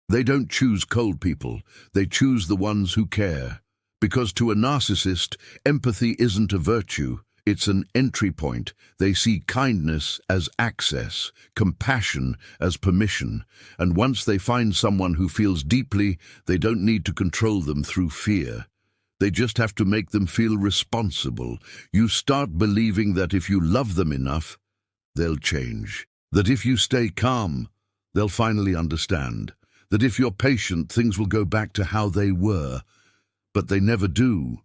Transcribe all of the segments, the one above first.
They don't choose cold people, they choose the ones who care. Because to a narcissist, empathy isn't a virtue, it's an entry point. They see kindness as access, compassion as permission, and once they find someone who feels deeply, they don't need to control them through fear. They just have to make them feel responsible. You start believing that if you love them enough, they'll change. That if you stay calm, they'll finally understand. That if you're patient, things will go back to how they were. But they never do,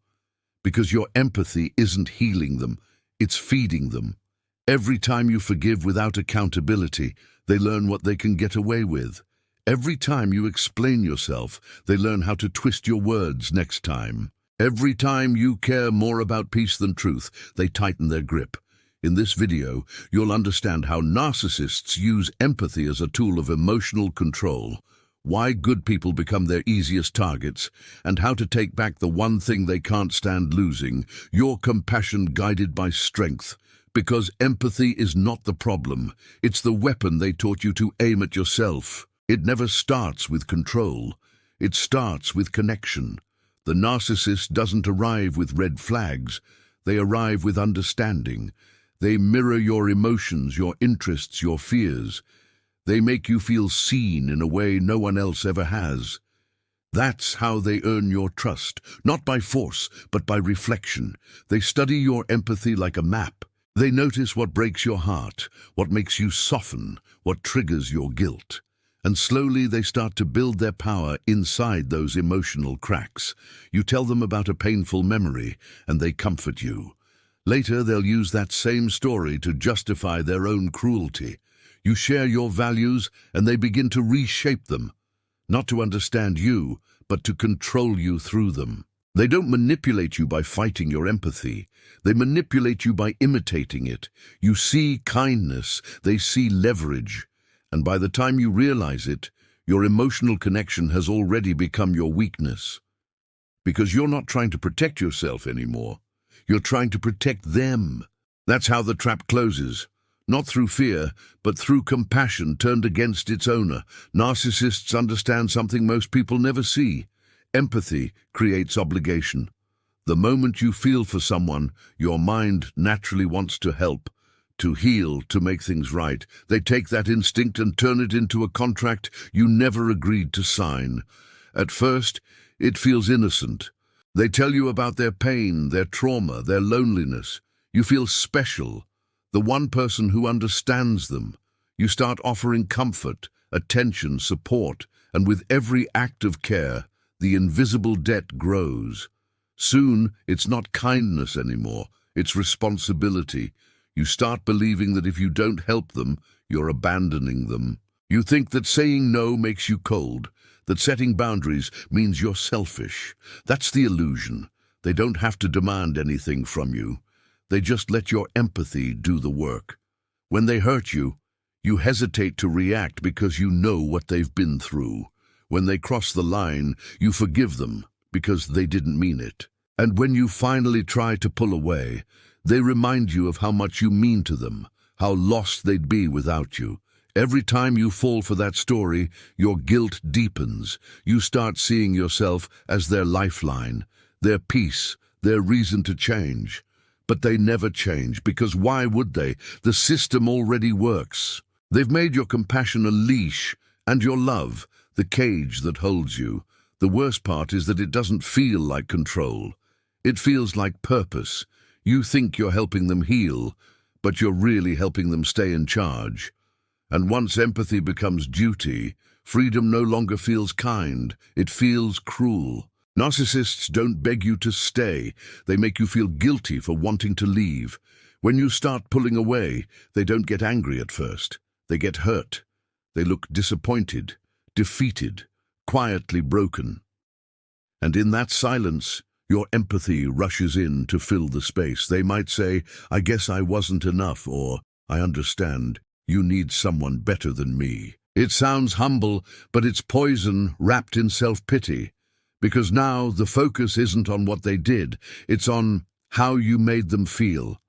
because your empathy isn't healing them, it's feeding them. Every time you forgive without accountability, they learn what they can get away with. Every time you explain yourself, they learn how to twist your words next time. Every time you care more about peace than truth, they tighten their grip. In this video, you'll understand how narcissists use empathy as a tool of emotional control, why good people become their easiest targets, and how to take back the one thing they can't stand losing, your compassion guided by strength. Because empathy is not the problem, it's the weapon they taught you to aim at yourself. It never starts with control, it starts with connection. The narcissist doesn't arrive with red flags, they arrive with understanding. They mirror your emotions, your interests, your fears. They make you feel seen in a way no one else ever has. That's how they earn your trust, not by force, but by reflection. They study your empathy like a map. They notice what breaks your heart, what makes you soften, what triggers your guilt. And slowly they start to build their power inside those emotional cracks. You tell them about a painful memory, and they comfort you. Later, they'll use that same story to justify their own cruelty. You share your values, and they begin to reshape them, not to understand you, but to control you through them. They don't manipulate you by fighting your empathy. They manipulate you by imitating it. You see kindness, they see leverage, and by the time you realize it, your emotional connection has already become your weakness. Because you're not trying to protect yourself anymore. You're trying to protect them. That's how the trap closes. Not through fear, but through compassion turned against its owner. Narcissists understand something most people never see. Empathy creates obligation. The moment you feel for someone, your mind naturally wants to help, to heal, to make things right. They take that instinct and turn it into a contract you never agreed to sign. At first, it feels innocent. They tell you about their pain, their trauma, their loneliness. You feel special, the one person who understands them. You start offering comfort, attention, support, and with every act of care, the invisible debt grows. Soon, it's not kindness anymore, it's responsibility. You start believing that if you don't help them, you're abandoning them. You think that saying no makes you cold, that setting boundaries means you're selfish. That's the illusion. They don't have to demand anything from you. They just let your empathy do the work. When they hurt you, you hesitate to react because you know what they've been through. When they cross the line, you forgive them because they didn't mean it. And when you finally try to pull away, they remind you of how much you mean to them, how lost they'd be without you. Every time you fall for that story, your guilt deepens. You start seeing yourself as their lifeline, their peace, their reason to change. But they never change, because why would they? The system already works. They've made your compassion a leash, and your love, the cage that holds you. The worst part is that it doesn't feel like control. It feels like purpose. You think you're helping them heal, but you're really helping them stay in charge. And once empathy becomes duty, freedom no longer feels kind, it feels cruel. Narcissists don't beg you to stay, they make you feel guilty for wanting to leave. When you start pulling away, they don't get angry at first. They get hurt. They look disappointed, defeated, quietly broken. And in that silence, your empathy rushes in to fill the space. They might say, "I guess I wasn't enough," or "I understand. You need someone better than me." It sounds humble, but it's poison wrapped in self-pity. Because now the focus isn't on what they did, it's on how you made them feel.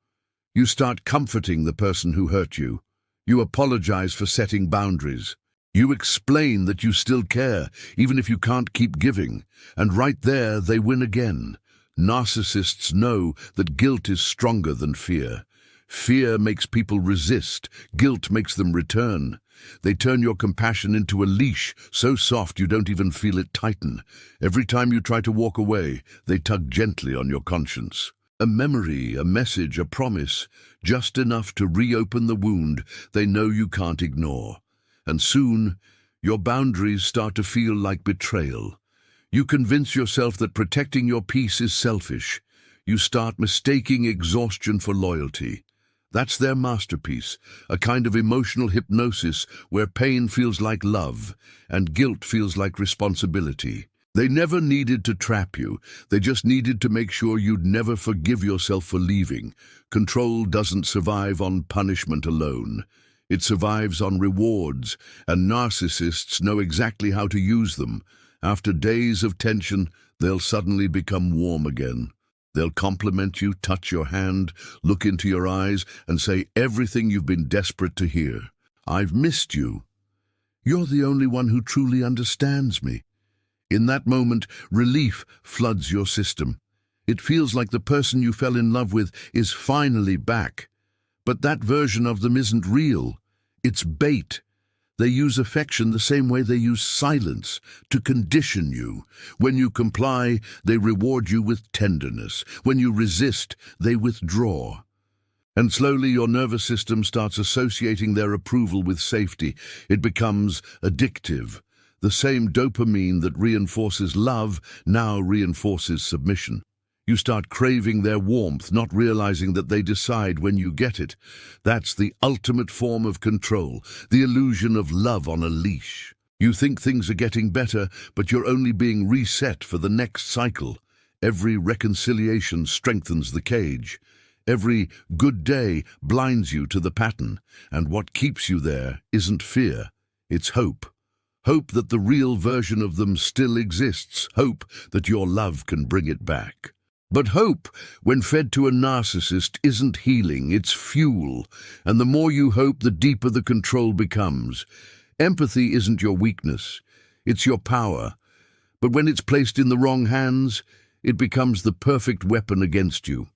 You start comforting the person who hurt you. You apologize for setting boundaries. You explain that you still care, even if you can't keep giving, and right there they win again. Narcissists know that guilt is stronger than fear. Fear makes people resist, guilt makes them return. They turn your compassion into a leash, so soft you don't even feel it tighten. Every time you try to walk away, they tug gently on your conscience. A memory, a message, a promise, just enough to reopen the wound they know you can't ignore. And soon, your boundaries start to feel like betrayal. You convince yourself that protecting your peace is selfish. You start mistaking exhaustion for loyalty. That's their masterpiece, a kind of emotional hypnosis where pain feels like love and guilt feels like responsibility. They never needed to trap you. They just needed to make sure you'd never forgive yourself for leaving. Control doesn't survive on punishment alone. It survives on rewards, and narcissists know exactly how to use them. After days of tension, they'll suddenly become warm again. They'll compliment you, touch your hand, look into your eyes, and say everything you've been desperate to hear. I've missed you. You're the only one who truly understands me. In that moment, relief floods your system. It feels like the person you fell in love with is finally back. But that version of them isn't real. It's bait. They use affection the same way they use silence, to condition you. When you comply, they reward you with tenderness. When you resist, they withdraw. And slowly your nervous system starts associating their approval with safety. It becomes addictive. The same dopamine that reinforces love now reinforces submission. You start craving their warmth, not realizing that they decide when you get it. That's the ultimate form of control, the illusion of love on a leash. You think things are getting better, but you're only being reset for the next cycle. Every reconciliation strengthens the cage. Every good day blinds you to the pattern, and what keeps you there isn't fear, it's hope. Hope that the real version of them still exists, hope that your love can bring it back. But hope, when fed to a narcissist, isn't healing, it's fuel. And the more you hope, the deeper the control becomes. Empathy isn't your weakness, it's your power. But when it's placed in the wrong hands, it becomes the perfect weapon against you.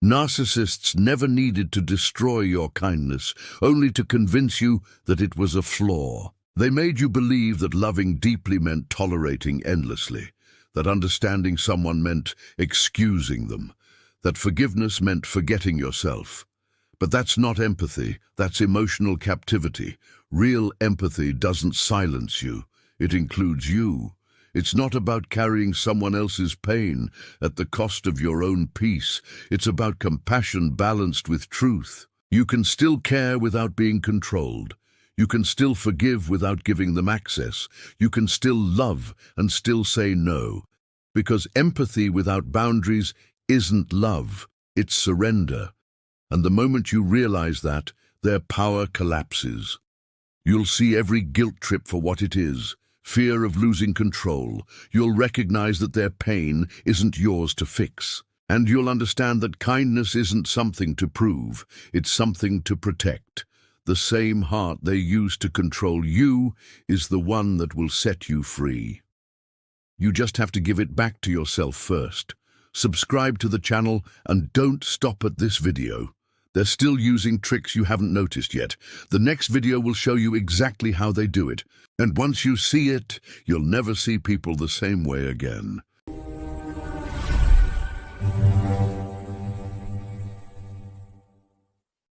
Narcissists never needed to destroy your kindness, only to convince you that it was a flaw. They made you believe that loving deeply meant tolerating endlessly, that understanding someone meant excusing them, that forgiveness meant forgetting yourself. But that's not empathy, that's emotional captivity. Real empathy doesn't silence you, it includes you. It's not about carrying someone else's pain at the cost of your own peace. It's about compassion balanced with truth. You can still care without being controlled. You can still forgive without giving them access. You can still love and still say no. Because empathy without boundaries isn't love, it's surrender. And the moment you realize that, their power collapses. You'll see every guilt trip for what it is, fear of losing control. You'll recognize that their pain isn't yours to fix. And you'll understand that kindness isn't something to prove, it's something to protect. The same heart they use to control you is the one that will set you free. You just have to give it back to yourself first. Subscribe to the channel and don't stop at this video. They're still using tricks you haven't noticed yet. The next video will show you exactly how they do it. And once you see it, you'll never see people the same way again.